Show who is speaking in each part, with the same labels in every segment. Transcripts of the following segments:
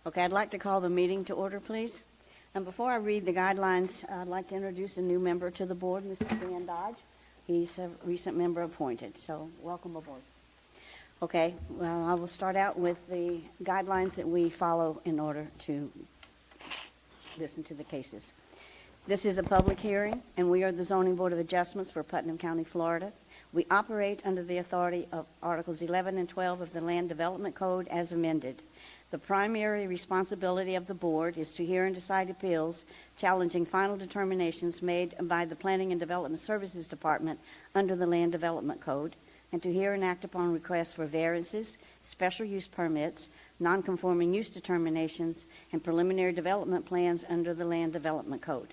Speaker 1: Okay, I'd like to call the meeting to order, please. And before I read the guidelines, I'd like to introduce a new member to the board, Mr. Dan Dodge. He's a recent member appointed, so welcome aboard. Okay, well, I will start out with the guidelines that we follow in order to listen to the cases. This is a public hearing, and we are the Zoning Board of Adjustments for Putnam County, Florida. We operate under the authority of Articles 11 and 12 of the Land Development Code as amended. The primary responsibility of the board is to hear and decide appeals challenging final determinations made by the Planning and Development Services Department under the Land Development Code, and to hear and act upon requests for variances, special use permits, nonconforming use determinations, and preliminary development plans under the Land Development Code.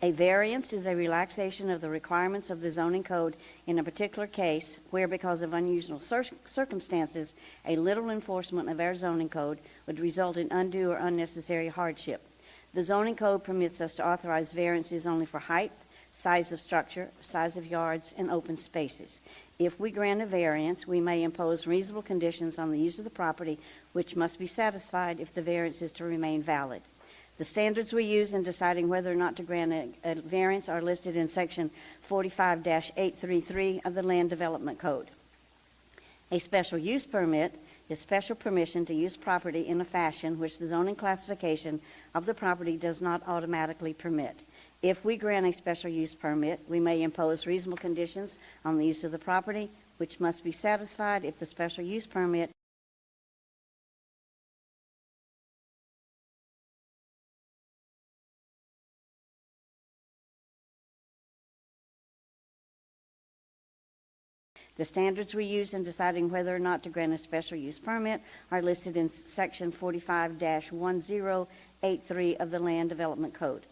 Speaker 1: A variance is a relaxation of the requirements of the zoning code in a particular case where, because of unusual circumstances, a literal enforcement of our zoning code would result in undue or unnecessary hardship. The zoning code permits us to authorize variances only for height, size of structure, size of yards, and open spaces. If we grant a variance, we may impose reasonable conditions on the use of the property, which must be satisfied if the variance is to remain valid. The standards we use in deciding whether or not to grant a variance are listed in Section 45-833 of the Land Development Code. A special use permit is special permission to use property in a fashion which the zoning classification of the property does not automatically permit. If we grant a special use permit, we may impose reasonable conditions on the use of the property, which must be satisfied if the special use permit The standards we use in deciding whether or not to grant a special use permit are listed in Section 45-1083 of the Land Development Code.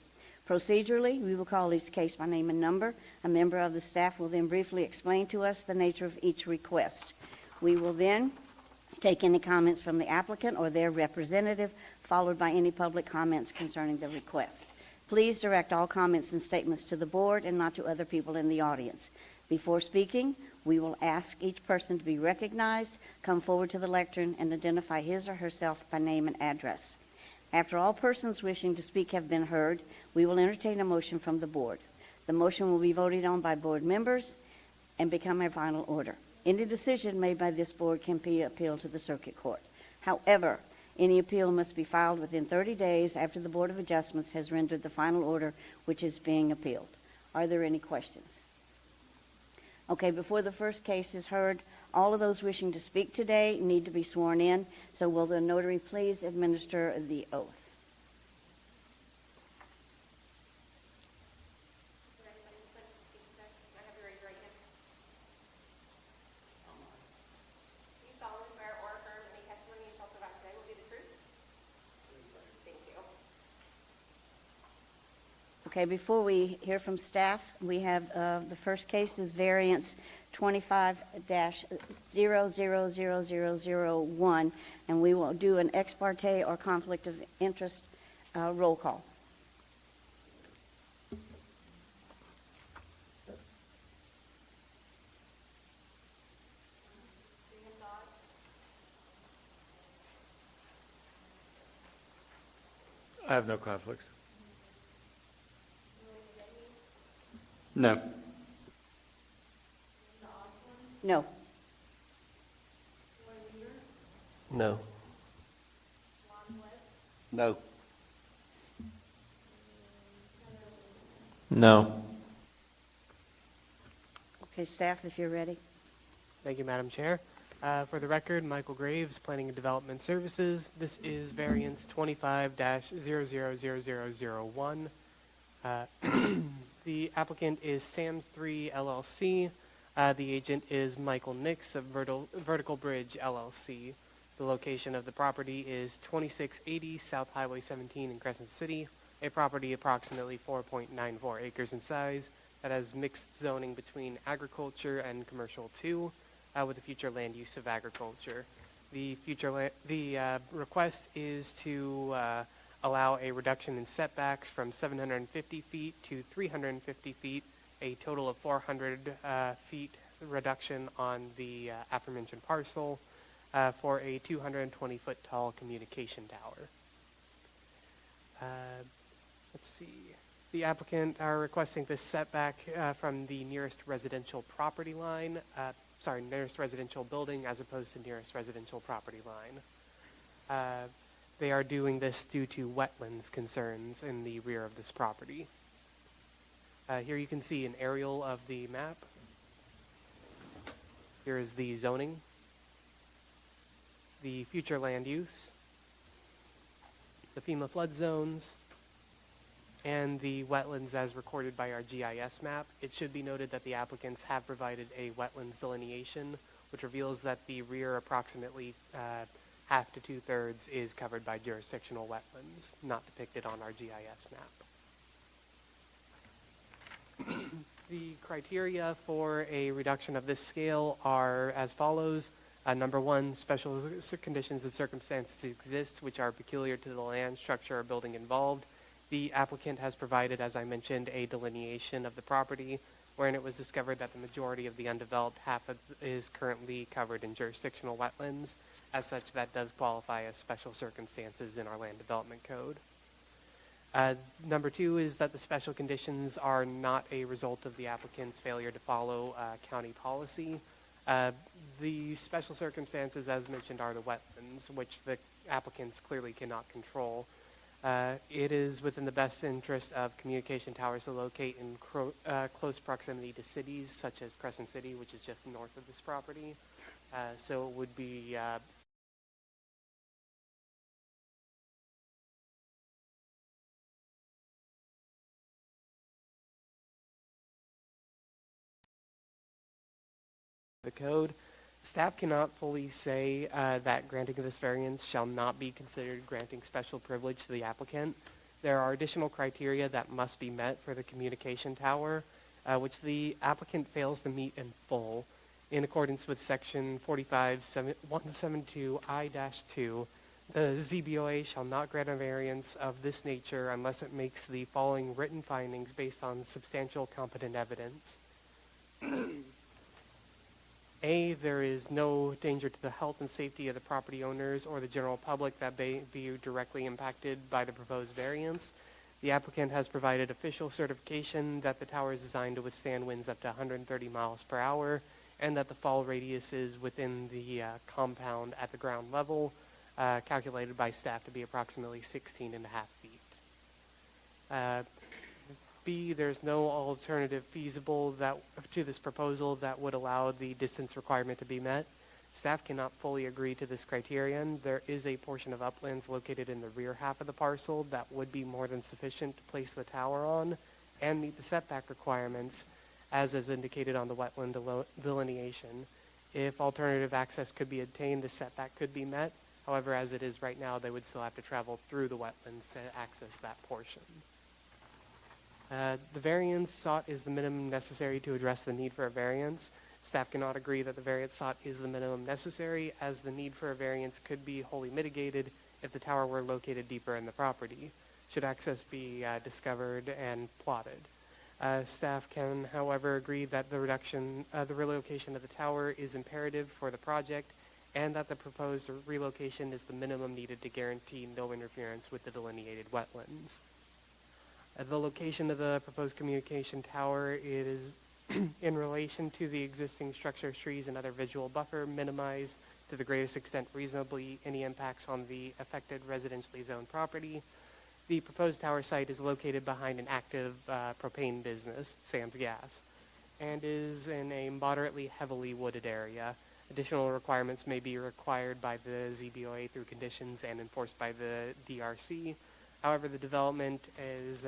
Speaker 1: Procedurally, we will call each case by name and number. A member of the staff will then briefly explain to us the nature of each request. We will then take any comments from the applicant or their representative, followed by any public comments concerning the request. Please direct all comments and statements to the board and not to other people in the audience. Before speaking, we will ask each person to be recognized, come forward to the lectern, and identify his or herself by name and address. After all persons wishing to speak have been heard, we will entertain a motion from the board. The motion will be voted on by board members and become a final order. Any decision made by this board can be appealed to the circuit court. However, any appeal must be filed within 30 days after the Board of Adjustments has rendered the final order which is being appealed. Are there any questions? Okay, before the first case is heard, all of those wishing to speak today need to be sworn in. So will the notary please administer the oath? Okay, before we hear from staff, we have the first case is variance 25-000001, and we will do an ex parte or conflict of interest roll call.
Speaker 2: I have no conflicts.
Speaker 3: No.
Speaker 1: No.
Speaker 3: No.
Speaker 2: No.
Speaker 3: No.
Speaker 1: Okay, staff, if you're ready.
Speaker 4: Thank you, Madam Chair. For the record, Michael Graves, Planning and Development Services. This is variance 25-000001. The applicant is Sam's 3 LLC. The agent is Michael Nix of Vertical Bridge LLC. The location of the property is 2680 South Highway 17 in Crescent City, a property approximately 4.94 acres in size that has mixed zoning between agriculture and commercial 2, with a future land use of agriculture. The request is to allow a reduction in setbacks from 750 feet to 350 feet, a total of 400 feet reduction on the aforementioned parcel. for a 220-foot tall communication tower. Let's see. The applicant are requesting this setback from the nearest residential property line, nearest residential building as opposed to nearest residential property line. They are doing this due to wetlands concerns in the rear of this property. Here you can see an aerial of the map. Here is the zoning, the future land use, the FEMA flood zones, and the wetlands as recorded by our GIS map. It should be noted that the applicants have provided a wetlands delineation, which reveals that the rear approximately half to 2/3 is covered by jurisdictional wetlands, not depicted on our GIS map. The criteria for a reduction of this scale are as follows. Number one, special conditions and circumstances exist which are peculiar to the land, structure, or building involved. The applicant has provided, as I mentioned, a delineation of the property wherein it was discovered that the majority of the undeveloped half is currently covered in jurisdictional wetlands. As such, that does qualify as special circumstances in our land development code. Number two is that the special conditions are not a result of the applicant's failure to follow county policy. The special circumstances, as mentioned, are the wetlands, which the applicants clearly cannot control. It is within the best interest of communication towers to locate in close proximity to cities such as Crescent City, which is just north of this property. So it would be the code. Staff cannot fully say that granting of this variance shall not be considered granting special privilege to the applicant. There are additional criteria that must be met for the communication tower, which the applicant fails to meet in full. In accordance with section 45172I-2, the ZBOA shall not grant a variance of this nature unless it makes the following written findings based on substantial competent evidence. A, there is no danger to the health and safety of the property owners or the general public that may be directly impacted by the proposed variance. The applicant has provided official certification that the tower is designed to withstand winds up to 130 miles per hour and that the fall radius is within the compound at the ground level, calculated by staff to be approximately 16.5 feet. B, there's no alternative feasible to this proposal that would allow the distance requirement to be met. Staff cannot fully agree to this criterion. There is a portion of uplands located in the rear half of the parcel that would be more than sufficient to place the tower on and meet the setback requirements as is indicated on the wetland delineation. If alternative access could be obtained, the setback could be met. However, as it is right now, they would still have to travel through the wetlands to access that portion. The variance sought is the minimum necessary to address the need for a variance. Staff cannot agree that the variance sought is the minimum necessary, as the need for a variance could be wholly mitigated if the tower were located deeper in the property, should access be discovered and plotted. Staff can, however, agree that the relocation of the tower is imperative for the project and that the proposed relocation is the minimum needed to guarantee no interference with the delineated wetlands. The location of the proposed communication tower is in relation to the existing structures, trees, and other visual buffer, minimize to the greatest extent reasonably any impacts on the affected residentially zoned property. The proposed tower site is located behind an active propane business, Sam's Gas, and is in a moderately heavily wooded area. Additional requirements may be required by the ZBOA through conditions and enforced by the DRC. However, the development is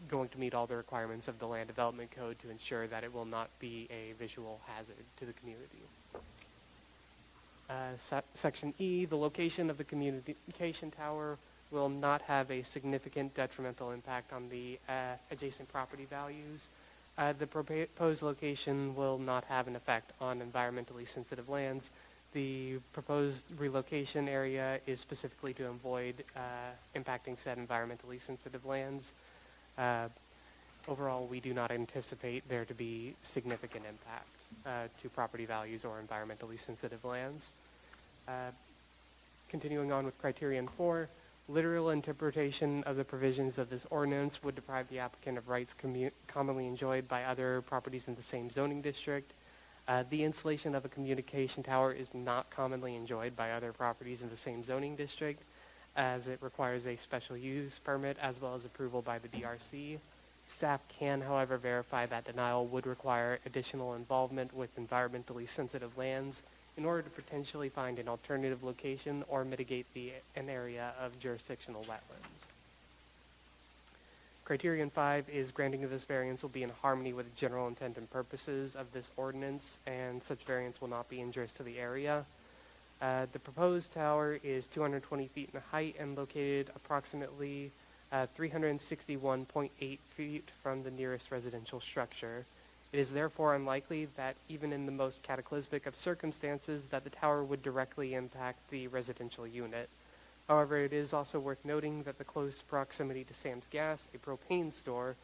Speaker 4: going to meet all the requirements of the Land Development Code to ensure that it will not be a visual hazard to the community. Section E, the location of the communication tower will not have a significant detrimental impact on the adjacent property values. The proposed location will not have an effect on environmentally sensitive lands. The proposed relocation area is specifically to avoid impacting said environmentally sensitive lands. Overall, we do not anticipate there to be significant impact to property values or environmentally sensitive lands. Continuing on with criterion 4, literal interpretation of the provisions of this ordinance would deprive the applicant of rights commonly enjoyed by other properties in the same zoning district. The installation of a communication tower is not commonly enjoyed by other properties in the same zoning district, as it requires a special use permit as well as approval by the DRC. Staff can, however, verify that denial would require additional involvement with environmentally sensitive lands in order to potentially find an alternative location or mitigate an area of jurisdictional wetlands. Criterion 5 is granting of this variance will be in harmony with the general intent and purposes of this ordinance, and such variance will not be injurious to the area. The proposed tower is 220 feet in height and located approximately 361.8 feet from the nearest residential structure. It is therefore unlikely that even in the most cataclysmic of circumstances that the tower would directly impact the residential unit. However, it is also worth noting that the close proximity to Sam's Gas, a propane store,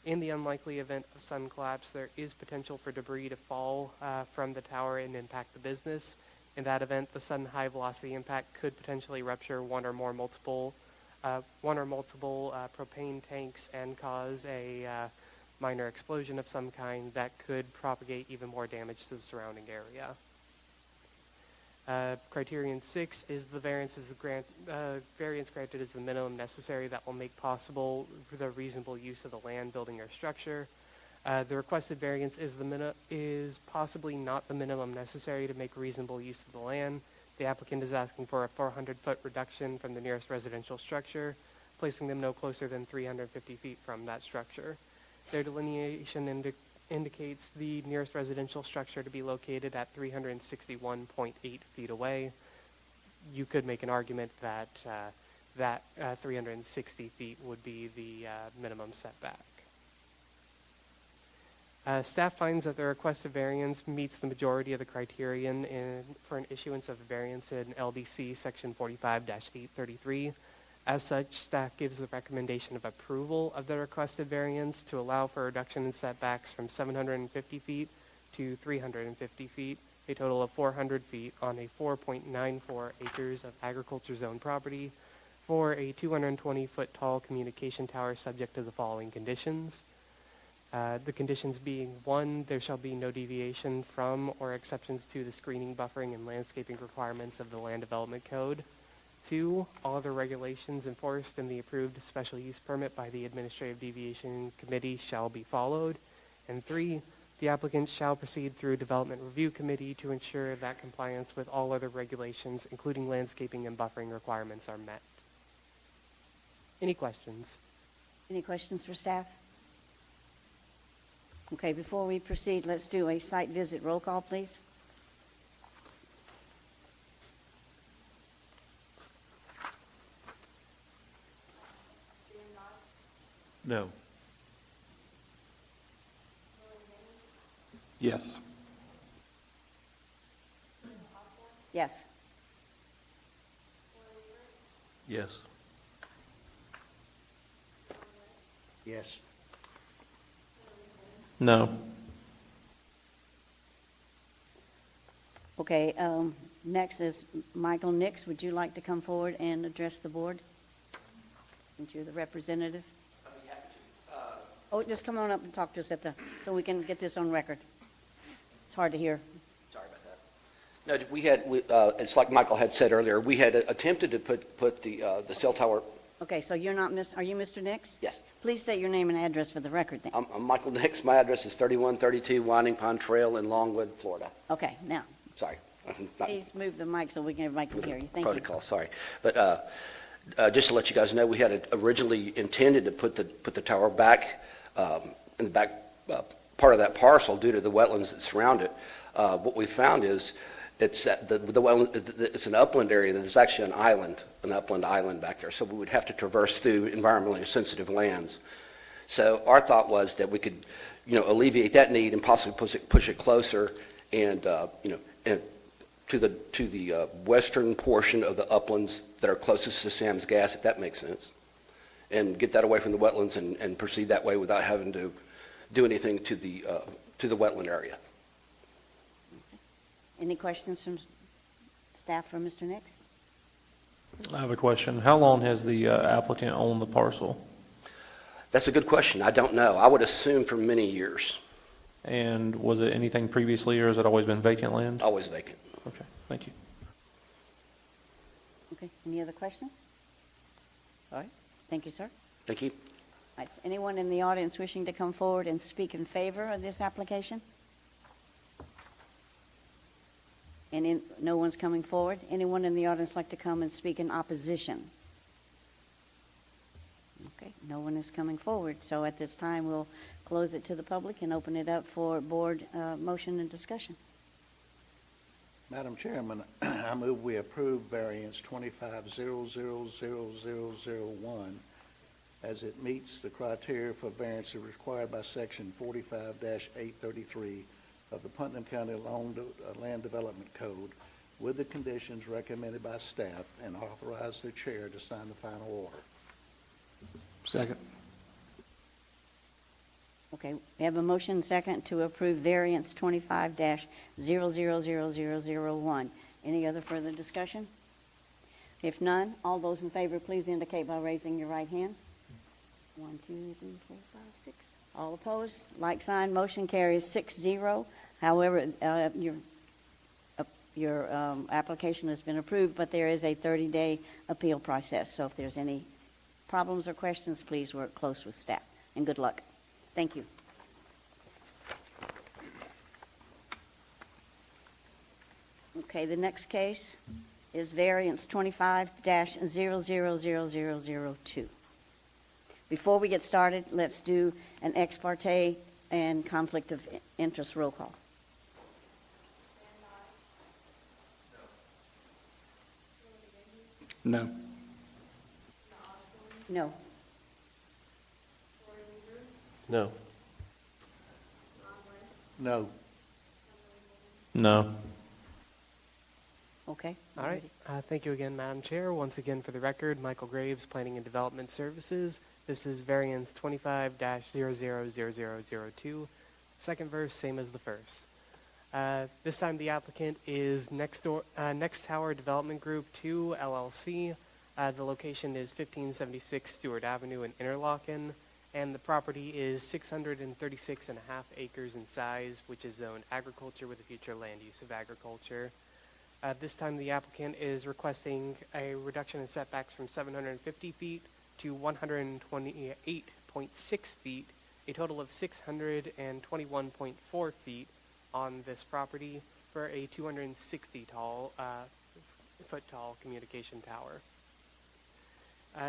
Speaker 4: in the unlikely event of sudden collapse, there is potential for debris to fall from the tower and impact the business. In that event, the sudden high velocity impact could potentially rupture one or multiple propane tanks and cause a minor explosion of some kind that could propagate even more damage to the surrounding area. Criterion 6 is the variance granted is the minimum necessary that will make possible the reasonable use of the land, building, or structure. The requested variance is possibly not the minimum necessary to make reasonable use of the land. The applicant is asking for a 400-foot reduction from the nearest residential structure, placing them no closer than 350 feet from that structure. Their delineation indicates the nearest residential structure to be located at 361.8 feet away. You could make an argument that 360 feet would be the minimum setback. Staff finds that the requested variance meets the majority of the criterion for an issuance of a variance in LDC section 45-833. As such, staff gives the recommendation of approval of the requested variance to allow for a reduction in setbacks from 750 feet to 350 feet, a total of 400 feet on a 4.94 acres of agriculture zone property for a 220-foot tall communication tower subject to the following conditions. The conditions being: 1, there shall be no deviation from or exceptions to the screening, buffering, and landscaping requirements of the Land Development Code. 2, all other regulations enforced in the approved special use permit by the Administrative Deviation Committee shall be followed. And 3, the applicant shall proceed through Development Review Committee to ensure that compliance with all other regulations, including landscaping and buffering requirements, are met. Any questions?
Speaker 1: Any questions for staff? Okay, before we proceed, let's do a site visit roll call, please.
Speaker 3: No. Yes.
Speaker 1: Yes.
Speaker 3: Yes.
Speaker 2: Yes.
Speaker 3: No.
Speaker 1: Okay, next is Michael Nix. Would you like to come forward and address the board? Since you're the representative. Oh, just come on up and talk to us so we can get this on record. It's hard to hear.
Speaker 2: Sorry about that. No, it's like Michael had said earlier, we had attempted to put the cell tower.
Speaker 1: Okay, so you're not are you Mr. Nix?
Speaker 2: Yes.
Speaker 1: Please state your name and address for the record then.
Speaker 2: I'm Michael Nix. My address is 3132 Winding Pine Trail in Longwood, Florida.
Speaker 1: Okay, now,
Speaker 2: Sorry.
Speaker 1: please move the mic so everybody can hear you. Thank you.
Speaker 2: Protocol, sorry. But just to let you guys know, we had originally intended to put the tower back in the back part of that parcel due to the wetlands that surround it. What we found is it's at the wetland, it's an upland area. There's actually an upland island back there. So we would have to traverse through environmentally sensitive lands. So our thought was that we could, alleviate that need and possibly push it closer and, and to the western portion of the uplands that are closest to Sam's Gas, if that makes sense, and get that away from the wetlands and proceed that way without having to do anything to the wetland area.
Speaker 1: Any questions from staff? Staff for Mr. Nix?
Speaker 3: I have a question. How long has the applicant owned the parcel?
Speaker 2: That's a good question. I don't know. I would assume for many years,
Speaker 3: And was it anything previously, or has it always been vacant land?
Speaker 2: always vacant.
Speaker 3: Okay, thank you.
Speaker 1: Okay, any other questions? All right, thank you, sir.
Speaker 2: Thank you.
Speaker 1: All right, is anyone in the audience wishing to come forward and speak in favor of this application? No one's coming forward? Anyone in the audience like to come and speak in opposition? Okay, no one is coming forward, so at this time, we'll close it to the public and open it up for board motion and discussion.
Speaker 5: Madam Chairman, I move we approve variance 25-0000001 as it meets the criteria for variance required by Section 45-833 of the Putnam County Land Development Code, with the conditions recommended by staff, and authorize the chair to sign the final order.
Speaker 6: Second.
Speaker 1: Okay, we have a motion second to approve variance 25-0000001. Any other further discussion? If none, all those in favor, please indicate by raising your right hand. 1, 2, 3, 4, 5, 6. All opposed, like sign, motion carries 6-0. However, your application has been approved, but there is a 30-day appeal process. So if there's any problems or questions, please work close with staff, and good luck. Thank you. Okay, the next case is variance 25-000002. Before we get started, let's do an ex parte and conflict of interest roll call.
Speaker 6: No.
Speaker 1: No.
Speaker 3: No.
Speaker 5: No.
Speaker 3: No.
Speaker 1: Okay.
Speaker 4: All right. Thank you again, Madam Chair. Once again, for the record, Michael Graves, Planning and Development Services. This is variance 25-000002. Second verse, same as the first. This time the applicant is Next Tower Development Group 2, LLC. The location is 1576 Stewart Avenue in Interlaken, and the property is 636.5 acres in size, which is zoned agriculture with a future land use of agriculture. This time the applicant is requesting a reduction in setbacks from 750 feet to 128.6 feet, a total of 621.4 feet on this property for a 260-foot tall communication tower.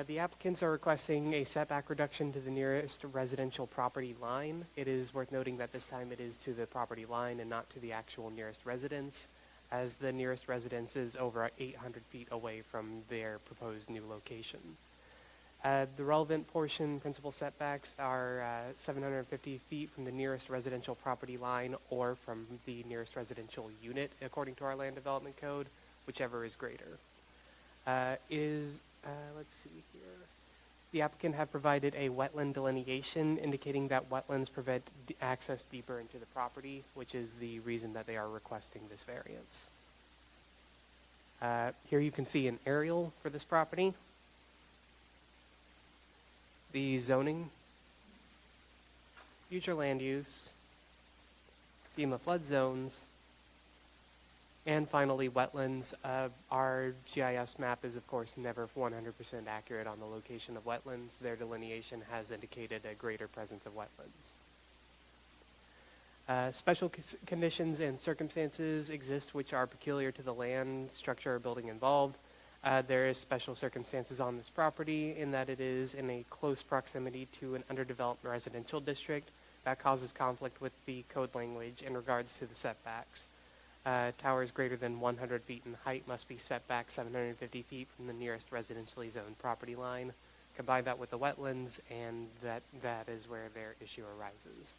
Speaker 4: The applicants are requesting a setback reduction to the nearest residential property line. It is worth noting that this time it is to the property line and not to the actual nearest residence, as the nearest residence is over 800 feet away from their proposed new location. The relevant portion principal setbacks are 750 feet from the nearest residential property line or from the nearest residential unit, according to our land development code, whichever is greater. Let's see here. The applicant have provided a wetland delineation indicating that wetlands prevent access deeper into the property, which is the reason that they are requesting this variance. Here you can see an aerial for this property. The zoning, future land use, FEMA flood zones, and finally wetlands. Our GIS map is, of course, never 100% accurate on the location of wetlands. Their delineation has indicated a greater presence of wetlands. Special conditions and circumstances exist which are peculiar to the land, structure, or building involved. There is special circumstances on this property in that it is in a close proximity to an underdeveloped residential district that causes conflict with the code language in regards to the setbacks. Towers greater than 100 feet in height must be set back 750 feet from the nearest residentially zoned property line. Combine that with the wetlands, and that is where their issue arises.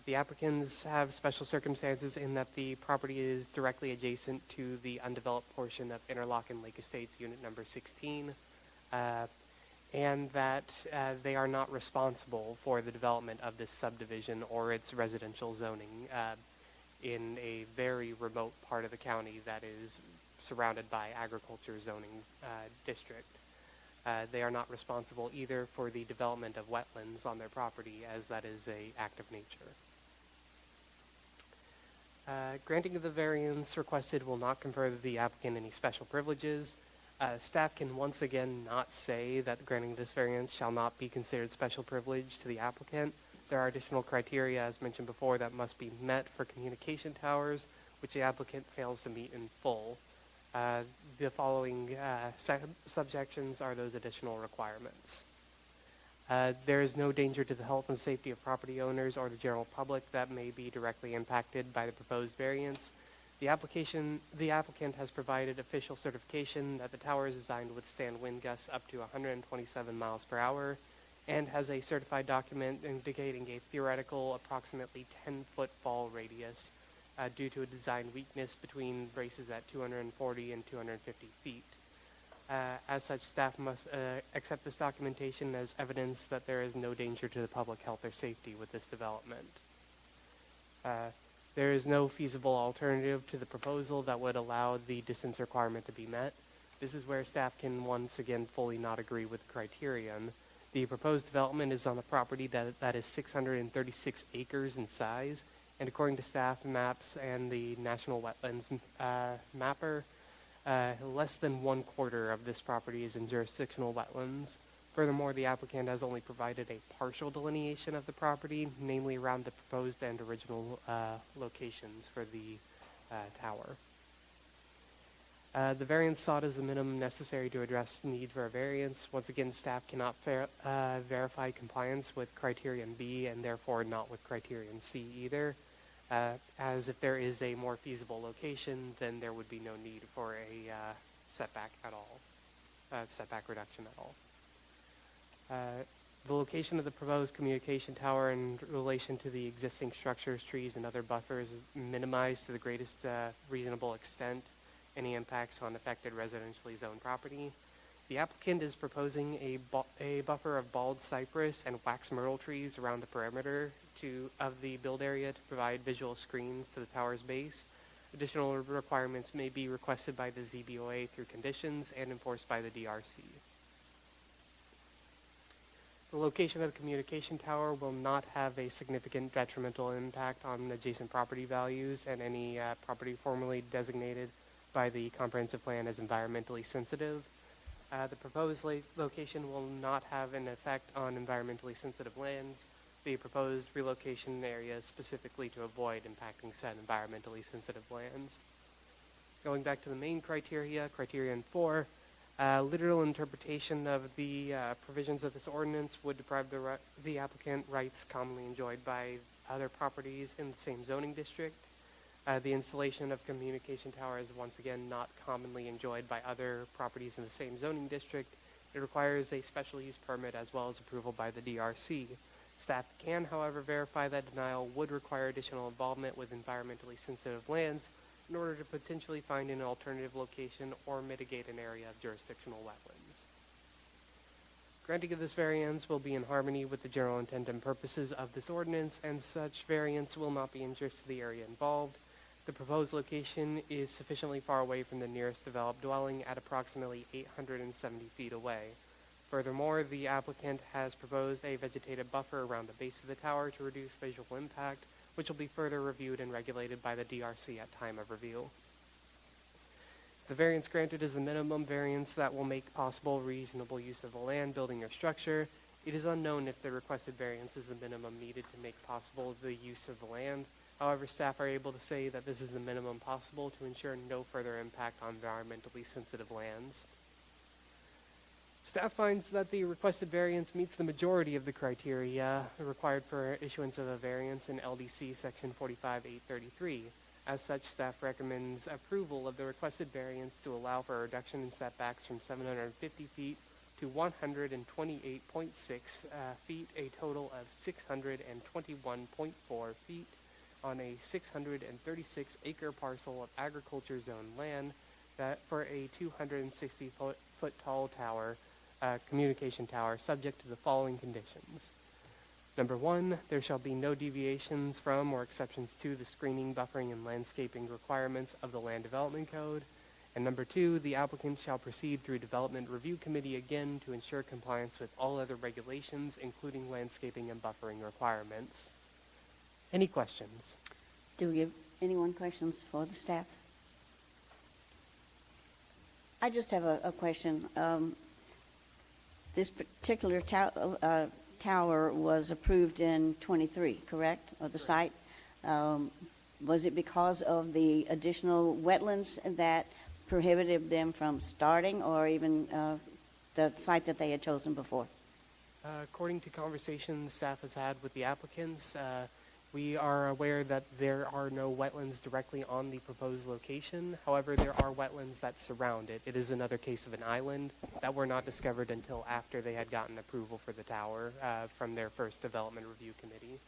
Speaker 4: The applicants have special circumstances in that the property is directly adjacent to the undeveloped portion of Interlaken Lake Estates Unit Number 16, and that they are not responsible for the development of this subdivision or its residential zoning. in a very remote part of the county that is surrounded by agriculture zoning district. They are not responsible either for the development of wetlands on their property, as that is an act of nature. Granting of the variance requested will not confer the applicant any special privileges. Staff can once again not say that granting this variance shall not be considered special privilege to the applicant. There are additional criteria, as mentioned before, that must be met for communication towers, which the applicant fails to meet in full. The following subjections are those additional requirements. There is no danger to the health and safety of property owners or the general public that may be directly impacted by the proposed variance. The applicant has provided official certification that the tower is designed to withstand wind gusts up to 127 miles per hour and has a certified document indicating a theoretical approximately 10-foot fall radius due to a design weakness between braces at 240 and 250 feet. As such, staff must accept this documentation as evidence that there is no danger to the public health or safety with this development. There is no feasible alternative to the proposal that would allow the distance requirement to be met. This is where staff can once again fully not agree with the criterion. The proposed development is on a property that is 636 acres in size, and according to staff maps and the National Wetlands Mapper, less than 1/4 of this property is in jurisdictional wetlands. Furthermore, the applicant has only provided a partial delineation of the property, namely around the proposed and original locations for the tower. The variance sought is the minimum necessary to address the need for a variance. Once again, staff cannot verify compliance with criterion B and therefore not with criterion C either. As if there is a more feasible location, then there would be no need for a setback at all, setback reduction at all. The location of the proposed communication tower in relation to the existing structures, trees, and other buffers is minimized to the greatest reasonable extent any impacts on affected residentially zoned property. The applicant is proposing a buffer of bald cypress and wax myrtle trees around the perimeter of the build area to provide visual screens to the tower's base. Additional requirements may be requested by the ZBOA through conditions and enforced by the DRC. The location of the communication tower will not have a significant detrimental impact on adjacent property values and any property formerly designated by the comprehensive plan as environmentally sensitive. The proposed location will not have an effect on environmentally sensitive lands. The proposed relocation area is specifically to avoid impacting said environmentally sensitive lands. Going back to the main criteria, criterion 4, literal interpretation of the provisions of this ordinance would deprive the applicant rights commonly enjoyed by other properties in the same zoning district. The installation of communication tower is once again not commonly enjoyed by other properties in the same zoning district. It requires a special use permit as well as approval by the DRC. Staff can, however, verify that denial would require additional involvement with environmentally sensitive lands in order to potentially find an alternative location or mitigate an area of jurisdictional wetlands. Granting of this variance will be in harmony with the general intent and purposes of this ordinance, and such variance will not be injurious to the area involved. The proposed location is sufficiently far away from the nearest developed dwelling at approximately 870 feet away. Furthermore, the applicant has proposed a vegetative buffer around the base of the tower to reduce visual impact, which will be further reviewed and regulated by the DRC at time of review. The variance granted is the minimum variance that will make possible reasonable use of the land, building, or structure. It is unknown if the requested variance is the minimum needed to make possible the use of the land. However, staff are able to say that this is the minimum possible to ensure no further impact on environmentally sensitive lands. Staff finds that the requested variance meets the majority of the criteria required for issuance of a variance in LDC section 45-833. As such, staff recommends approval of the requested variance to allow for a reduction in setbacks from 750 feet to 128.6 feet, a total of 621.4 feet on a 636-acre parcel of agriculture zone land that for a 260-foot tall tower, communication tower, subject to the following conditions. Number 1, there shall be no deviations from or exceptions to the screening, buffering, and landscaping requirements of the Land Development Code. And number 2, the applicant shall proceed through Development Review Committee again to ensure compliance with all other regulations, including landscaping and buffering requirements. Any questions?
Speaker 1: Do we have anyone questions for the staff? I just have a question. This particular tower was approved in '23, correct, of the site? Was it because of the additional wetlands that prohibited them from starting, or even the site that they had chosen before?
Speaker 4: According to conversations staff has had with the applicants, we are aware that there are no wetlands directly on the proposed location. However, there are wetlands that surround it. It is another case of an island that were not discovered until after they had gotten approval for the tower from their first development review committee.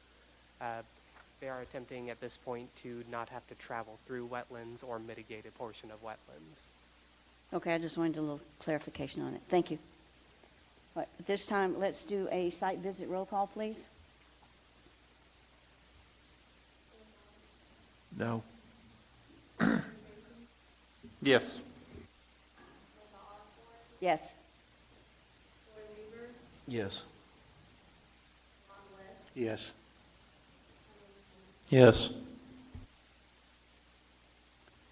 Speaker 4: They are attempting at this point to not have to travel through wetlands or mitigate a portion of wetlands.
Speaker 1: Okay, I just wanted a little clarification on it. Thank you. All right, at this time, let's do a site visit roll call, please.
Speaker 6: No. Yes.
Speaker 1: Yes.
Speaker 6: Yes.
Speaker 5: Yes.
Speaker 3: Yes.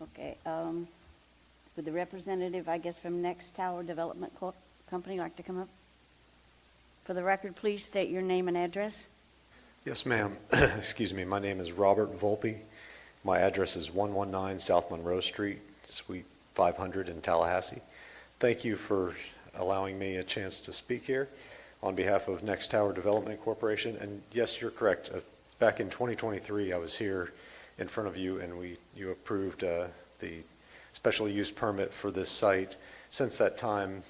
Speaker 1: Okay. Would the representative, I guess, from Next Tower Development Company like to come up? For the record, please state your name and address.
Speaker 7: Yes, ma'am. Excuse me. My name is Robert Volpe. My address is 119 South Monroe Street, Suite 500 in Tallahassee. Thank you for allowing me a chance to speak here on behalf of Next Tower Development Corporation. And yes, you're correct. Back in 2023, I was here in front of you, and you approved the special use permit for this site. Since that time,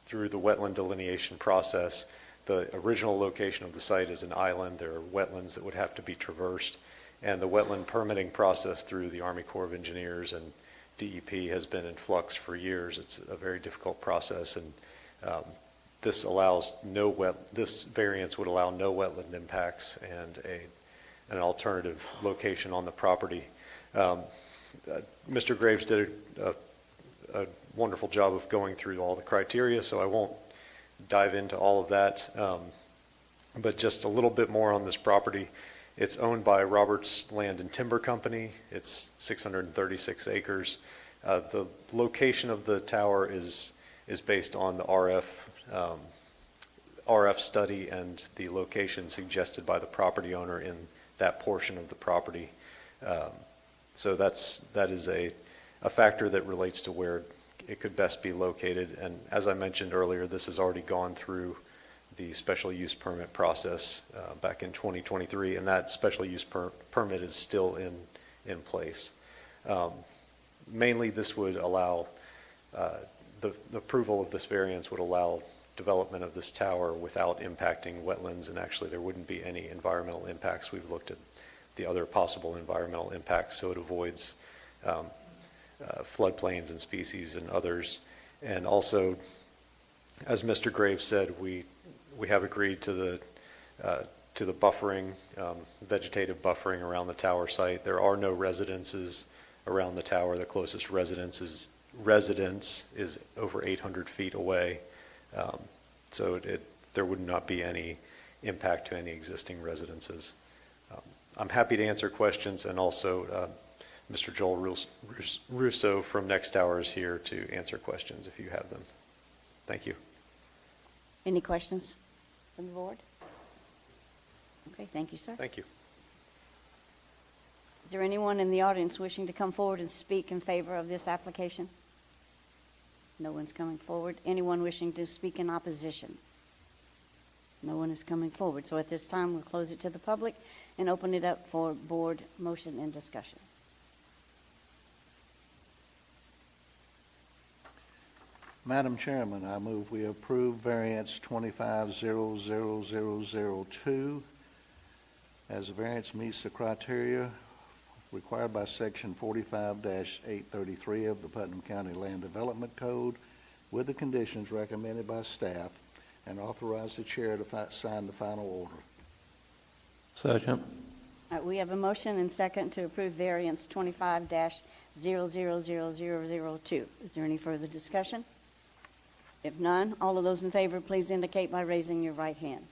Speaker 7: through the wetland delineation process, the original location of the site is an island. There are wetlands that would have to be traversed. And the wetland permitting process through the Army Corps of Engineers and DEP has been in flux for years. It's a very difficult process, and this variance would allow no wetland impacts and an alternative location on the property. Mr. Graves did a wonderful job of going through all the criteria, so I won't dive into all of that. But just a little bit more on this property. It's owned by Roberts Land and Timber Company. It's 636 acres. The location of the tower is based on the RF study and the location suggested by the property owner in that portion of the property. So that is a factor that relates to where it could best be located. And as I mentioned earlier, this has already gone through the special use permit process back in 2023, and that special use permit is still in place. Mainly, this would allow the approval of this variance would allow development of this tower without impacting wetlands, and actually there wouldn't be any environmental impacts. We've looked at the other possible environmental impacts, so it avoids floodplains and species and others. And also, as Mr. Graves said, we have agreed to the buffering, vegetative buffering around the tower site. There are no residences around the tower. The closest residence is over 800 feet away. So there would not be any impact to any existing residences. I'm happy to answer questions, and also Mr. Joel Russo from Next Tower is here to answer questions if you have them. Thank you.
Speaker 1: Any questions from the board? Okay, thank you, sir.
Speaker 7: Thank you.
Speaker 1: Is there anyone in the audience wishing to come forward and speak in favor of this application? No one's coming forward. Anyone wishing to speak in opposition? No one is coming forward. So at this time, we'll close it to the public and open it up for board motion and discussion.
Speaker 5: Madam Chairman, I move we approve variance 25-00002 as the variance meets the criteria required by section 45-833 of the Putnam County Land Development Code with the conditions recommended by staff, and authorize the chair to sign the final order.
Speaker 3: Second.
Speaker 1: All right, we have a motion and second to approve variance 25-000002. Is there any further discussion? If none, all of those in favor, please indicate by raising your right hand.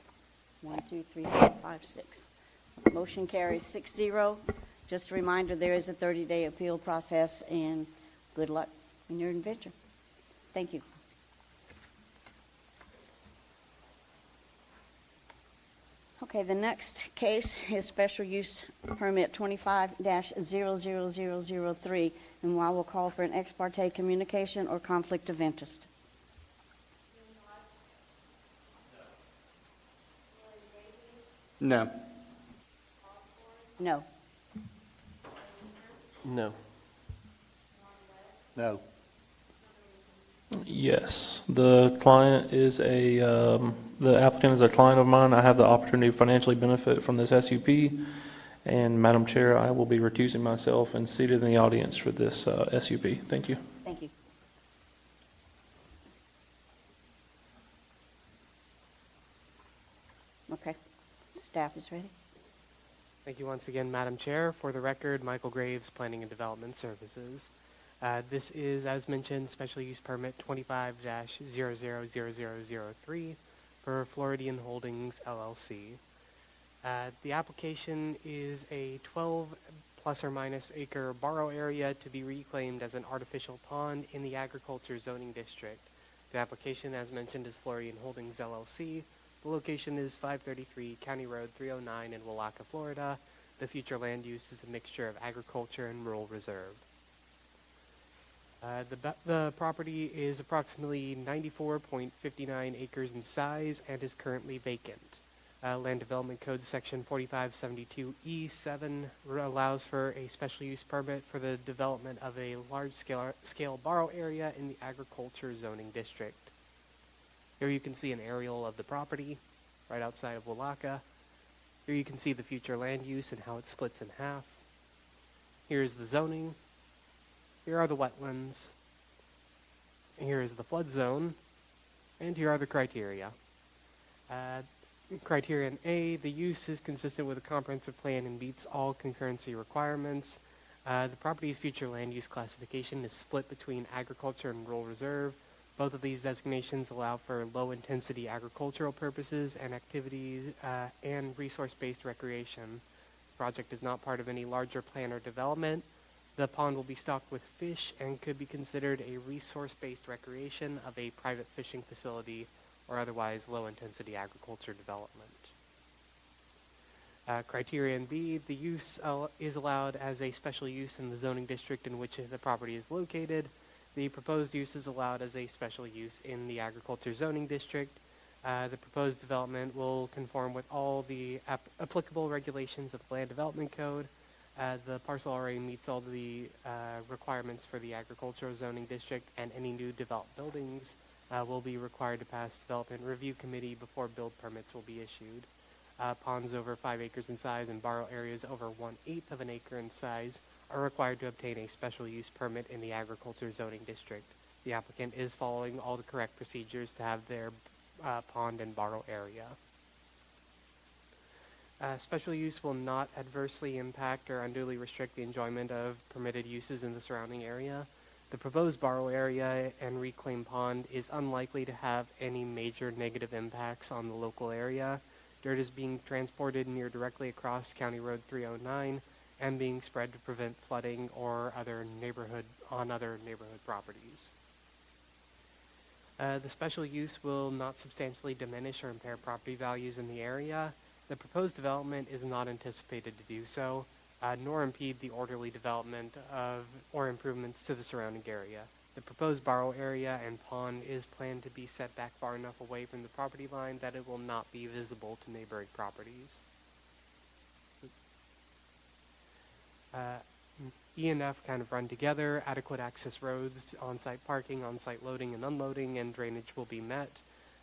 Speaker 1: 1, 2, 3, 4, 5, 6. Motion carries 6-0. Just a reminder, there is a 30-day appeal process, and good luck in your adventure. Thank you. Okay, the next case is special use permit 25-00003, and I will call for an ex parte communication or conflict of interest.
Speaker 6: No.
Speaker 1: No.
Speaker 6: No.
Speaker 5: No.
Speaker 3: Yes, the client is the applicant is a client of mine. I have the opportunity to financially benefit from this SUP. And Madam Chair, I will be recusing myself and seated in the audience for this SUP. Thank you.
Speaker 1: Thank you. Okay, staff is ready.
Speaker 4: Thank you once again, Madam Chair. For the record, Michael Graves, Planning and Development Services. This is, as mentioned, special use permit 25-000003 for Floridian Holdings LLC. The application is a 12 plus or minus acre borrow area to be reclaimed as an artificial pond in the agriculture zoning district. The application, as mentioned, is Floridian Holdings LLC. The location is 533 County Road 309 in Palatka, Florida. The future land use is a mixture of agriculture and rural reserve. The property is approximately 94.59 acres in size and is currently vacant. Land Development Code Section 4572E7 allows for a special use permit for the development of a large-scale borrow area in the agriculture zoning district. Here you can see an aerial of the property right outside of Palatka. Here you can see the future land use and how it splits in half. Here's the zoning. Here are the wetlands. Here is the flood zone. And here are the criteria. Criterion A, the use is consistent with a comprehensive plan and meets all concurrency requirements. The property's future land use classification is split between agriculture and rural reserve. Both of these designations allow for low-intensity agricultural purposes and activities and resource-based recreation. The project is not part of any larger plan or development. The pond will be stocked with fish and could be considered a resource-based recreation of a private fishing facility or otherwise low-intensity agriculture development. Criterion B, the use is allowed as a special use in the zoning district in which the property is located. The proposed use is allowed as a special use in the agriculture zoning district. The proposed development will conform with all the applicable regulations of the Land Development Code. The parcel already meets all the requirements for the agricultural zoning district, and any new developed buildings will be required to pass development review committee before build permits will be issued. Ponds over 5 acres in size and borrow areas over 1/8 of an acre in size are required to obtain a special use permit in the agriculture zoning district. The applicant is following all the correct procedures to have their pond and borrow area. Special use will not adversely impact or unduly restrict the enjoyment of permitted uses in the surrounding area. The proposed borrow area and reclaimed pond is unlikely to have any major negative impacts on the local area. Dirt is being transported near directly across County Road 309 and being spread to prevent flooding or other neighborhood properties. The special use will not substantially diminish or impair property values in the area. The proposed development is not anticipated to do so, nor impede the orderly development of or improvements to the surrounding area. The proposed borrow area and pond is planned to be set back far enough away from the property line that it will not be visible to neighboring properties. E and F kind of run together. Adequate access roads, on-site parking, on-site loading and unloading, and drainage will be met.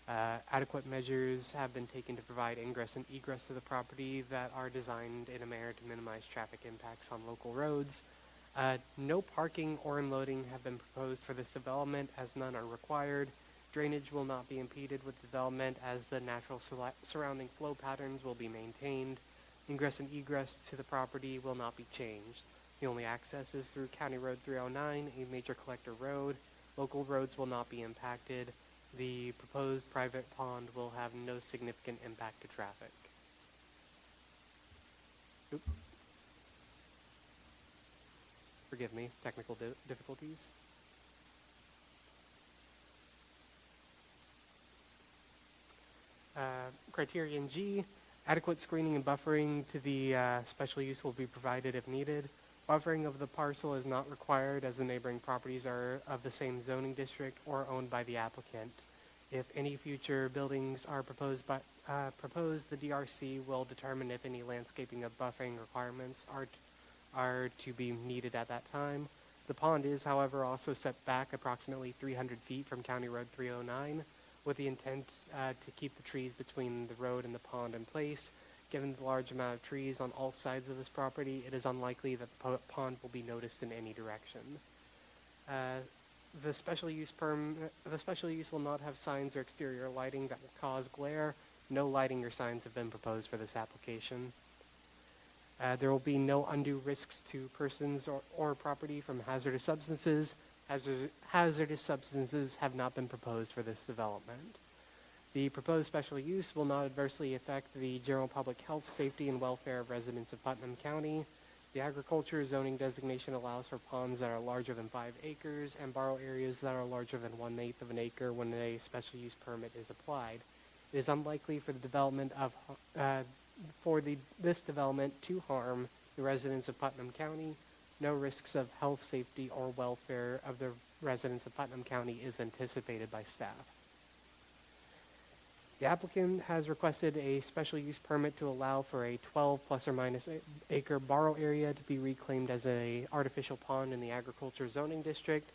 Speaker 4: Adequate measures have been taken to provide ingress and egress to the property that are designed in a manner to minimize traffic impacts on local roads. No parking or unloading have been proposed for this development, as none are required. Drainage will not be impeded with development, as the natural surrounding flow patterns will be maintained. Ingress and egress to the property will not be changed. The only access is through County Road 309, a major collector road. Local roads will not be impacted. The proposed private pond will have no significant impact to traffic. Oop. Forgive me, technical difficulties. Criterion G, adequate screening and buffering to the special use will be provided if needed. Buffering of the parcel is not required as the neighboring properties are of the same zoning district or owned by the applicant. If any future buildings are proposed, the DRC will determine if any landscaping or buffering requirements are to be needed at that time. The pond is, however, also set back approximately 300 feet from County Road 309 with the intent to keep the trees between the road and the pond in place. Given the large amount of trees on all sides of this property, it is unlikely that the pond will be noticed in any direction. The special use will not have signs or exterior lighting that will cause glare. No lighting or signs have been proposed for this application. There will be no undue risks to persons or property from hazardous substances. Hazardous substances have not been proposed for this development. The proposed special use will not adversely affect the general public health, safety, and welfare of residents of Putnam County. The agriculture zoning designation allows for ponds that are larger than 5 acres and borrow areas that are larger than 1/8 of an acre when a special use permit is applied. It is unlikely for the development of this development to harm the residents of Putnam County. No risks of health, safety, or welfare of the residents of Putnam County is anticipated by staff. The applicant has requested a special use permit to allow for a 12 plus or minus acre borrow area to be reclaimed as an artificial pond in the agriculture zoning district.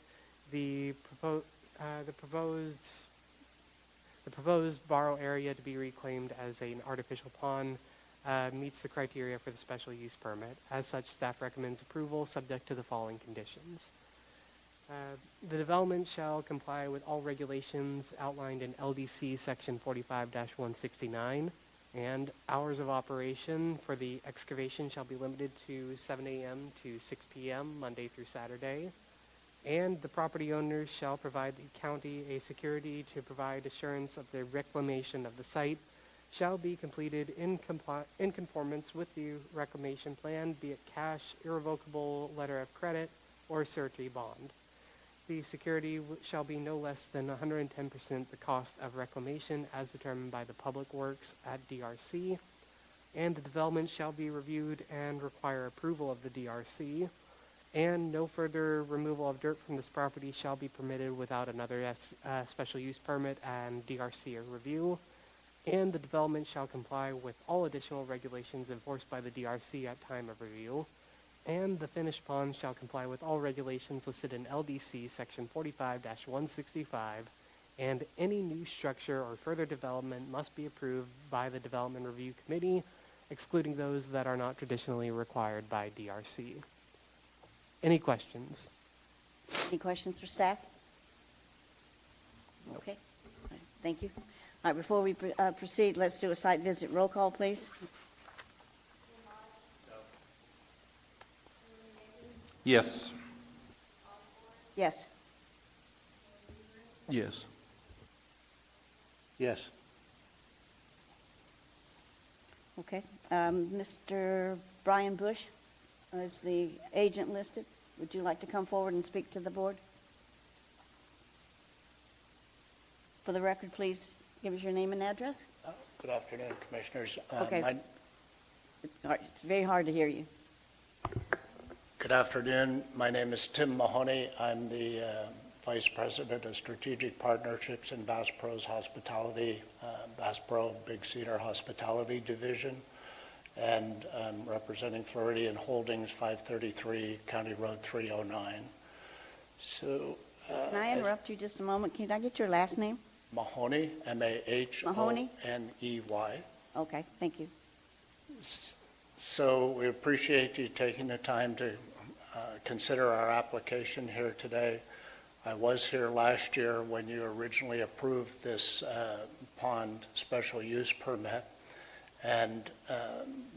Speaker 4: The proposed borrow area to be reclaimed as an artificial pond meets the criteria for the special use permit. As such, staff recommends approval subject to the following conditions. The development shall comply with all regulations outlined in LDC section 45-169, and hours of operation for the excavation shall be limited to 7 a.m. to 6 p.m. Monday through Saturday. And the property owners shall provide the county a security to provide assurance of the reclamation of the site shall be completed in conformance with the reclamation plan, be it cash, irrevocable letter of credit, or surety bond. The security shall be no less than 110% the cost of reclamation as determined by the Public Works at DRC, and the development shall be reviewed and require approval of the DRC, and no further removal of dirt from this property shall be permitted without another special use permit and DRC review, and the development shall comply with all additional regulations enforced by the DRC at time of review. And the finished pond shall comply with all regulations listed in LDC section 45-165, and any new structure or further development must be approved by the Development Review Committee, excluding those that are not traditionally required by DRC. Any questions?
Speaker 1: Any questions for staff? Okay. All right, thank you. All right, before we proceed, let's do a site visit roll call, please.
Speaker 3: Yes.
Speaker 1: Yes.
Speaker 3: Yes.
Speaker 5: Yes.
Speaker 1: Okay. Mr. Brian Bush is the agent listed. Would you like to come forward and speak to the board? For the record, please give us your name and address.
Speaker 8: Good afternoon, Commissioners.
Speaker 1: Okay. All right, it's very hard to hear you.
Speaker 8: Good afternoon. My name is Tim Mahoney. I'm the Vice President of Strategic Partnerships in Bass Pro's Hospitality, Bass Pro Big Cedar Hospitality Division, and I'm representing Floridian Holdings, 533 County Road 309. So,
Speaker 1: Can I interrupt you just a moment? Can I get your last name?
Speaker 8: Mahoney, M-A-H-O-N-E-Y.
Speaker 1: Okay, thank you.
Speaker 8: So we appreciate you taking the time to consider our application here today. I was here last year when you originally approved this pond special use permit, And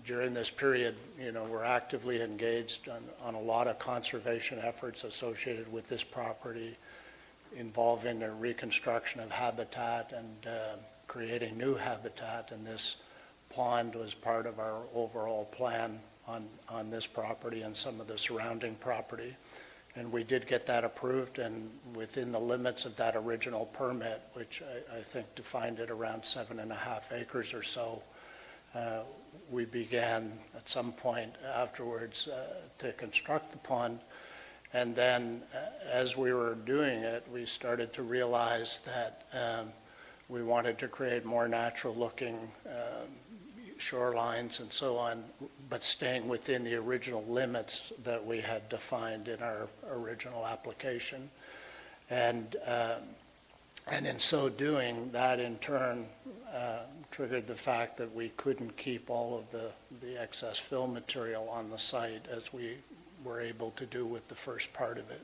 Speaker 8: during this period, we're actively engaged on a lot of conservation efforts associated with this property, involving the reconstruction of habitat and creating new habitat. And this pond was part of our overall plan on this property and some of the surrounding property. And we did get that approved, and within the limits of that original permit, which I think defined it around 7.5 acres or so, we began at some point afterwards to construct the pond. And then as we were doing it, we started to realize that we wanted to create more natural looking shorelines and so on, but staying within the original limits that we had defined in our original application. And in so doing, that in turn triggered the fact that we couldn't keep all of the excess fill material on the site as we were able to do with the first part of it.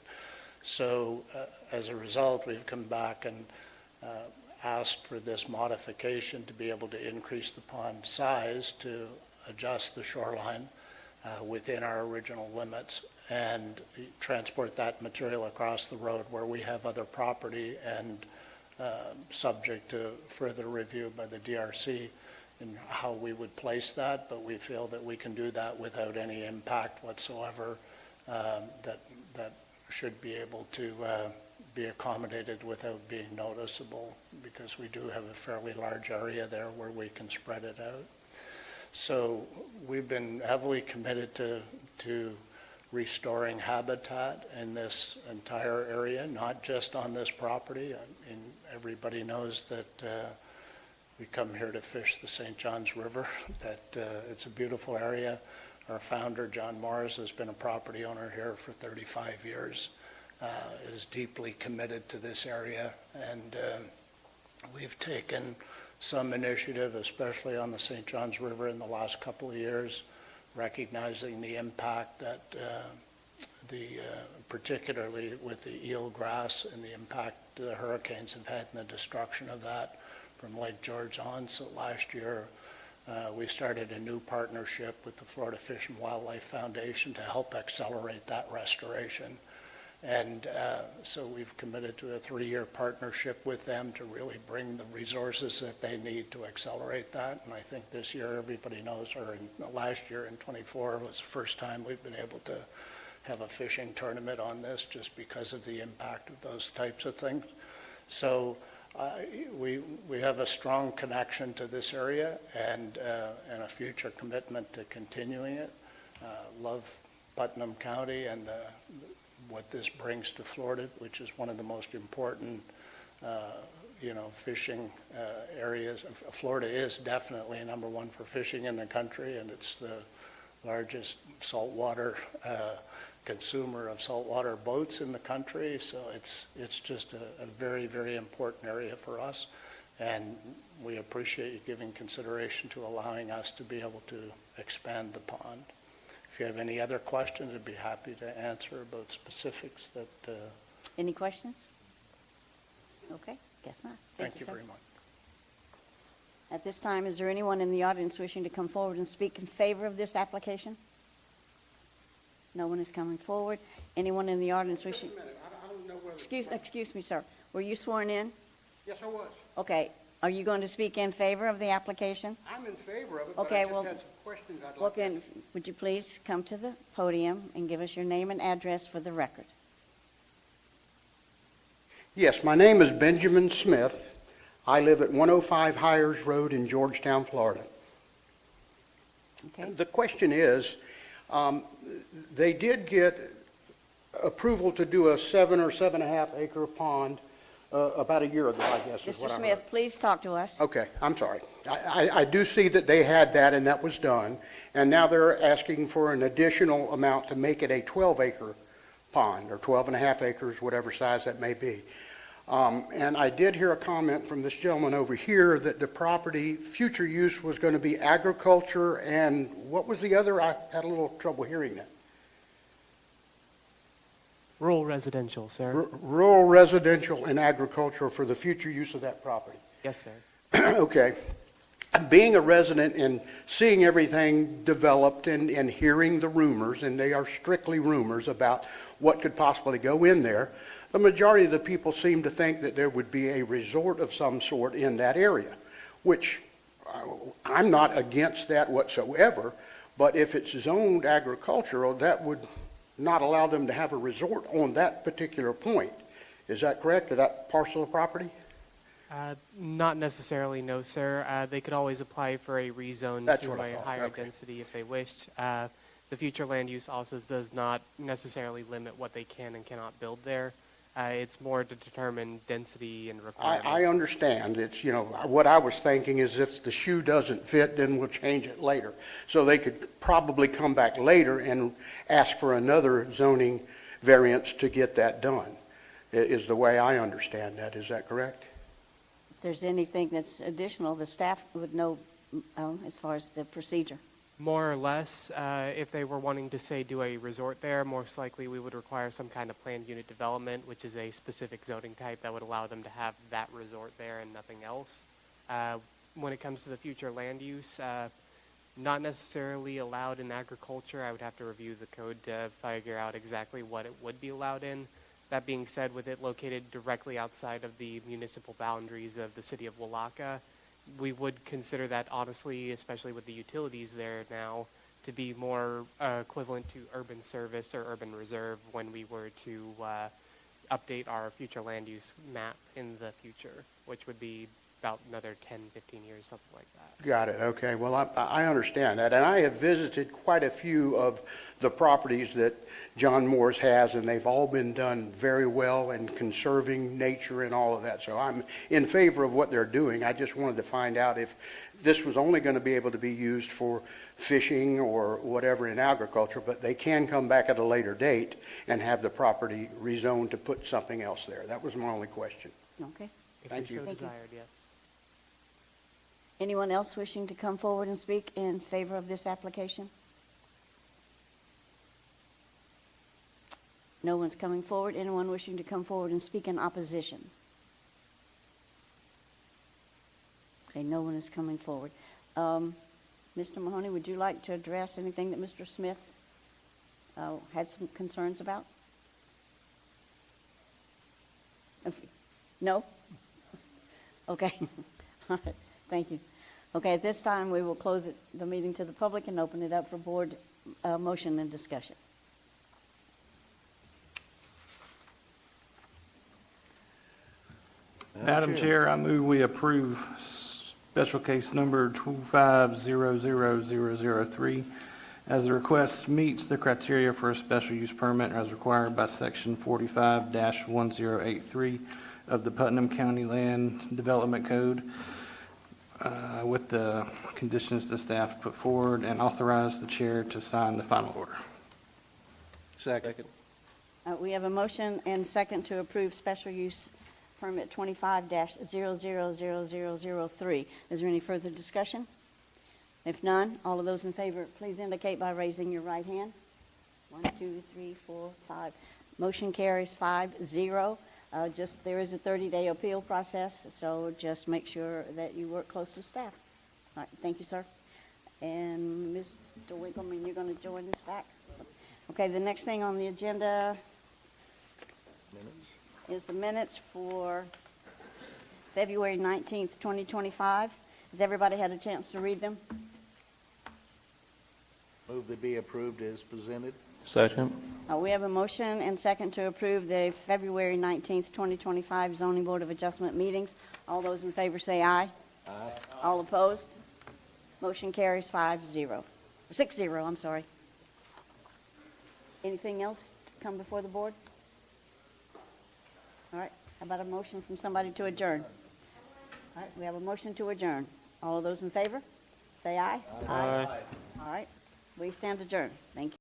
Speaker 8: So as a result, we've come back and asked for this modification to be able to increase the pond size to adjust the shoreline within our original limits and transport that material across the road where we have other property, and subject to further review by the DRC in how we would place that, but we feel that we can do that without any impact whatsoever, that should be able to be accommodated without being noticeable, because we do have a fairly large area there where we can spread it out. So we've been heavily committed to restoring habitat in this entire area, not just on this property. I mean, everybody knows that we come here to fish the St. Johns River, that it's a beautiful area. Our founder, John Morris, has been a property owner here for 35 years, is deeply committed to this area, and we've taken some initiative, especially on the St. Johns River in the last couple of years, recognizing the impact that particularly with the eelgrass and the impact the hurricanes have had in the destruction of that from Lake George on. So last year, we started a new partnership with the Florida Fish and Wildlife Foundation to help accelerate that restoration. And so we've committed to a 3-year partnership with them to really bring the resources that they need to accelerate that. And I think this year, everybody knows, or last year in -- was the first time we've been able to have a fishing tournament on this, just because of the impact of those types of things. So we have a strong connection to this area, and a future commitment to continuing it. Love Putnam County and what this brings to Florida, which is one of the most important, fishing areas. Florida is definitely number one for fishing in the country, and it's the largest saltwater consumer of saltwater boats in the country. So it's just a very, very important area for us, and we appreciate you giving consideration to allowing us to be able to expand the pond. If you have any other questions, I'd be happy to answer about specifics that.
Speaker 1: Any questions? Okay, guess not.
Speaker 8: Thank you
Speaker 1: sir.
Speaker 8: very much.
Speaker 1: At this time, is there anyone in the audience wishing to come forward and speak in favor of this application? No one is coming forward. Anyone in the audience wishing?
Speaker 9: Just a minute, I don't know whether.
Speaker 1: Excuse me, sir. Were you sworn in?
Speaker 9: Yes, I was.
Speaker 1: Okay. Are you going to speak in favor of the application?
Speaker 9: I'm in favor of it,
Speaker 1: Okay,
Speaker 9: but I
Speaker 1: well-
Speaker 9: just had some questions I'd
Speaker 1: Well,
Speaker 9: like to
Speaker 1: then, would you please come to the podium and give us your name and address for the record?
Speaker 9: Yes, my name is Benjamin Smith. I live at 105 Hires Road in Georgetown, Florida.
Speaker 1: Okay.
Speaker 9: The question is, they did get approval to do a 7 or 7.5 acre pond about a year ago, I guess is
Speaker 1: Mr.
Speaker 9: what I heard.
Speaker 1: Smith, please talk to us.
Speaker 9: Okay, I'm sorry. I do see that they had that and that was done, and now they're asking for an additional amount to make it a 12-acre pond, or 12.5 acres, whatever size that may be. And I did hear a comment from this gentleman over here that the property future use was going to be agriculture, and what was the other? I had a little trouble hearing that.
Speaker 4: Rural residential, sir.
Speaker 9: Rural residential and agricultural for the future use of that property.
Speaker 4: Yes, sir.
Speaker 9: Okay. being a resident and seeing everything developed and hearing the rumors, and they are strictly rumors about what could possibly go in there, the majority of the people seem to think that there would be a resort of some sort in that area, which I'm not against that whatsoever, but if it's zoned agricultural, that would not allow them to have a resort on that particular point. Is that correct, to that parcel of property?
Speaker 4: Not necessarily, no, sir. They could always apply for a rezone
Speaker 9: That's
Speaker 4: to
Speaker 9: what I
Speaker 4: a
Speaker 9: thought.
Speaker 4: higher
Speaker 9: Okay.
Speaker 4: density if they wished. The future land use also does not necessarily limit what they can and cannot build there. It's more to determine density and requirements.
Speaker 9: I understand. It's, what I was thinking is if the shoe doesn't fit, then we'll change it later. So they could probably come back later and ask for another zoning variance to get that done, is the way I understand that. Is that correct?
Speaker 1: If there's anything that's additional, the staff would know as far as the procedure.
Speaker 4: More or less, if they were wanting to, say, do a resort there, most likely we would require some kind of planned unit development, which is a specific zoning type that would allow them to have that resort there and nothing else. When it comes to the future land use, not necessarily allowed in agriculture. I would have to review the code to figure out exactly what it would be allowed in. That being said, with it located directly outside of the municipal boundaries of the city of Palatka, we would consider that honestly, especially with the utilities there now, to be more equivalent to urban service or urban reserve when we were to update our future land use map in the future, which would be about another 10, 15 years, something like that.
Speaker 9: Got it. Okay. Well, I understand that. And I have visited quite a few of the properties that John Moore's has, and they've all been done very well and conserving nature and all of that. So I'm in favor of what they're doing. I just wanted to find out if this was only going to be able to be used for fishing or whatever in agriculture, but they can come back at a later date and have the property rezoned to put something else there. That was my only question.
Speaker 1: Okay.
Speaker 4: If
Speaker 9: Thank
Speaker 4: you
Speaker 9: you.
Speaker 4: so
Speaker 1: Thank you.
Speaker 4: desired, yes.
Speaker 1: Anyone else wishing to come forward and speak in favor of this application? No one's coming forward. Anyone wishing to come forward and speak in opposition? Okay, no one is coming forward. Mr. Mahoney, would you like to address anything that Mr. Smith had some concerns about? No? Okay. All right. Thank you. Okay, at this time, we will close the meeting to the public and open it up for board motion and discussion.
Speaker 6: Madam Chair, I move we approve special case number 2500003 as the request meets the criteria for a special use permit as required by section 45-1083 of the Putnam County Land Development Code, with the conditions the staff put forward, and authorize the chair to sign the final order.
Speaker 5: Second.
Speaker 1: We have a motion and second to approve special use permit 25-000003. Is there any further discussion? If none, all of those in favor, please indicate by raising your right hand. 1, 2, 3, 4, 5. Motion carries 5-0. There is a 30-day appeal process, so just make sure that you work close with staff. All right, thank you, sir. And Mr. Winkleman, you're going to join us back? Okay, the next thing on the agenda is the minutes for February 19th, 2025. Has everybody had a chance to read them?
Speaker 5: Move to be approved as presented.
Speaker 3: Second.
Speaker 1: We have a motion and second to approve the February 19th, 2025 Zoning Board of Adjustment meetings. All those in favor say aye.
Speaker 5: Aye.
Speaker 1: All opposed? Motion carries 6-0, I'm sorry. Anything else to come before the board? All right, how about a motion from somebody to adjourn? All right, we have a motion to adjourn. All of those in favor, say aye.
Speaker 3: Aye.
Speaker 1: All right, we stand adjourned. Thank you.